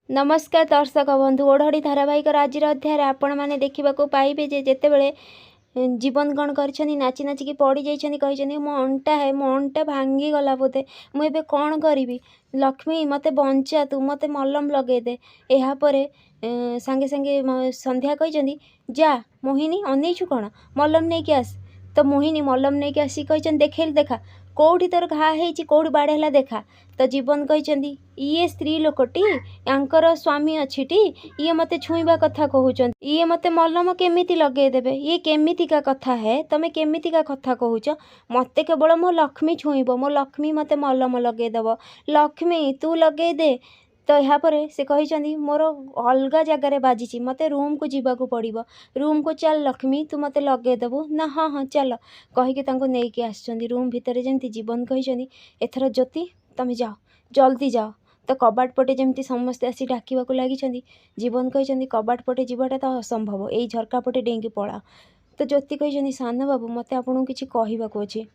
नमस्कार दर्शक बंधु ओढ़ी धारावाहिक आज अध्याय आपण मैंने देखा पाइबे जे जेतेबेले जीवन कौन कर नाची नाचिकी पड़ जाइए मो अंटा है मो अंटा भांगी गला बोधे मुझे कौन करी लक्ष्मी मते बंचा तू मते मलम लगेदे यापर सांगे सांगे संध्या कही जा मोहिनी अनईछु कौन मलम नहीं कि आस तो मोहिनी मलम नहीं कि आसी कही देखेल देखा कौटी तोर घा है कौटी बाड़ेला देखा तो जीवन कही ये स्त्री लोकटी यांकर स्वामी अच्छी ये मते छुईबा कथा कहउचन ये मते मलम केमिति लगेदेबे ये केमितिका कथा है तमे केमितिका कथा कहउच मते केवल मो लक्ष्मी छुईब मो लक्ष्मी मते मलम लगेदेब लक्ष्मी तू लगे दे तो यापर से कही मोर अलग जगार बाजी मत रूम को जीवाक पड़ो रूम को चल लक्ष्मी तू मत लगेदेबू ना हाँ हाँ चल कहीकि नहीं आसुँच रूम भितर जमी जीवन कही एथर ज्योति तुम जाओ जल्दी जाओ तो कबाट पटे जमी समस्ते आसी डाकवाक लगी जीवन कही कबाट पटे जीवाटा तो असंभव यही झरका पटे डेंगी पड़ा तो ज्योति कही सान बाबू मत आपको किसी कहवाक अच्छे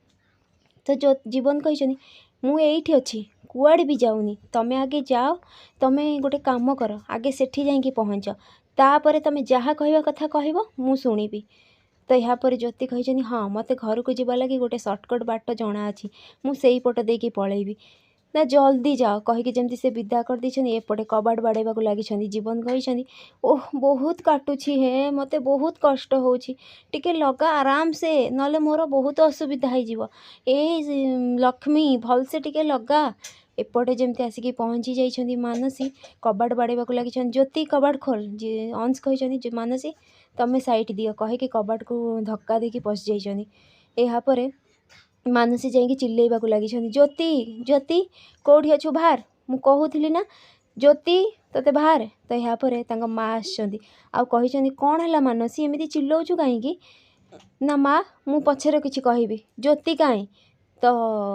तो जीवन कही मु एठी अच्छी कुआड़े भी जाऊनी तमें आगे जाओ तमें गोटे काम कर आगे सेठी जाइए पहुँच तापर तुम जहाँ कहवा कथा कह मु शुणिबी तो यापर ज्योति कही हाँ मत घर को जीवा लगी गोटे सर्टकट बाट जना अच्छी मुझे पट देकी पलैबी ना जल्दी जाओ कहीकि जमी से विदा कर दी एपटे कबाट बाड़ेबा लगी जीवन कही ओह बहुत काटुची है मते बहुत कष्ट होची टिके लगा आराम से नले मोर बहुत असुविधा हो लक्ष्मी भल से टिके लगा एपटे जमी आसिक पहुँची जाइए मानसी कबाट बाड़ेबा लगी ज्योति कबाट खोल अंश कही मानसी तमें साइट दियो कहीकि कबाट को धक्का देकी पशि जाइए यापर मानसी जाइए चिल्लैवाक लगी ज्योति ज्योति कौटी अच्छु बाहर मु कहूली ना ज्योति तोते बाहर तो यापर माँ आसि कौन है मानसी एमती चिल्लाऊँ कहीं ना माँ मु पछरे किसी कहबी ज्योति कहीं तो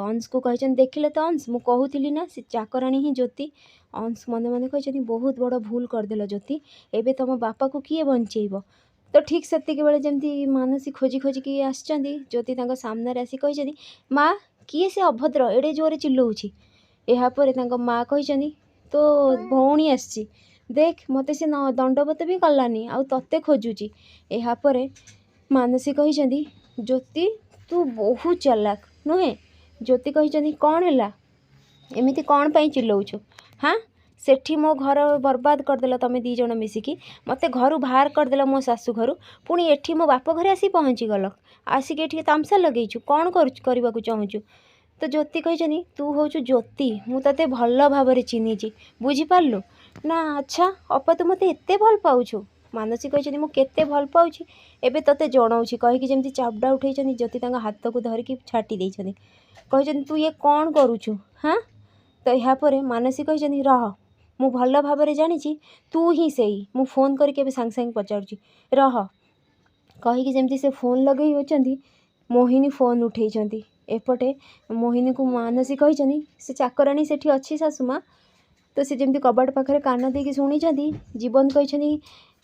अंश को कही देखिले तो अंश मु कहूली ना से चाकराणी ही ज्योति अंश मन मन कही बहुत बड़ भूल करदेल ज्योति एबे तुम बापा को किए बंचेब तो ठीक सेतिक बेले जमी मानसी खोजी खोजिकी आसुँच ज्योति सामने आसी कही माँ किए से अभद्र एड़े जोरे चिल्लाऊँगी यापर माँ कही तो भौणी आसी देख मत से दंडवत भी कलानी आ तत्ते खोजुची यापर मानसी कही ज्योति तू बहुत चालाक नुहे ज्योति कही कौन है एमती कौन पाई चिल्लाऊछु हाँ सेठी मो घर बर्बाद करदेल तुम दी जन मिसिकी मत घर बाहर करदेल मो शाशु घर पुणी एठी मो बाप घर आसी पहुँची गल आसिक एठी तामसा लगेचु कौन करने को चाहूँ तो ज्योति कही तू हूँ ज्योति मु ते भल भाव चिन्हिची बुझीपारू ना अच्छा अपा तू मत एत भल पाऊछु मानसी कही मुझे भल पाऊँ एबे तते जनाऊँगी कहीकि जमी चापड़ा उठे ज्योति हाथ को धरिकी छाटी देती कही तू ये कौन करुचु हाँ तो यापर मानसी कही रह मु भल भाव जानी तू ही सही मु फोन करके सांगे सांगे पचारुची रह कहीकि जमी से फोन लगे होती मोहिनी फोन उठे एपटे मोहिनी को मानसी कही से चाकराणी सेठी अच्छी सासुमा तो से जमी कबाट पाखे कान देकी शुणी जीवन कही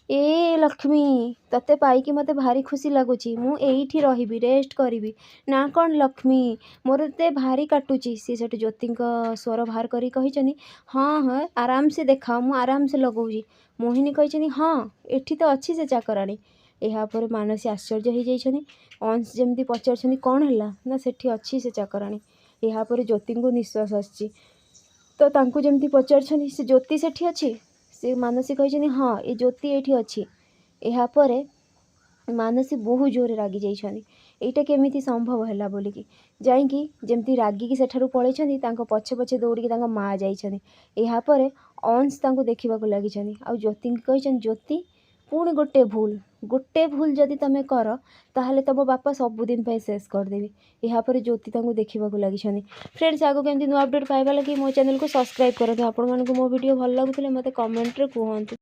ए लक्ष्मी तते पाई मत भारी खुशी लगुच मुझे रही रेस्ट करी ना कौन लक्ष्मी मोर ते भारी काटुची सी से ज्योति स्वर बाहर करी कही हाँ हाँ आराम से देखा मु आराम से लगौजी मोहिनी कही हाँ एठी तो अच्छी से चाकराणी यापर मानसी आश्चर्य हो जाइए अंश जमी पचार कौन है ना सेठी अच्छी से चाकराणी यापर ज्योति को निश्वास आसी तो तांकु जमी पचार से ज्योति सेठी अच्छी से मानसी कही हाँ ये ज्योति ये अच्छी यापर मानसी बहुत जोरे रागी जाइए केमिति संभव है बोलिकी जाइकी जमी रागिकी सेठारु पलैछन्ती पछे पछे दौड़िकी माँ जाइछन्ती यापर अंश देखा लगी आ ज्योति कही ज्योति पुणी गोटे भूल जदि तुम कर ताहले तुम बापा सबुदिन शेष करदेवी यापर ज्योति देखा लगी फ्रेंड्स आगो केमती नुआ अपडेट पाइबा लगी मो चैनल को सब्सक्राइब करूँ आपण मानक मो वीडियो भल लगुले मत कमेंट रे कहतु।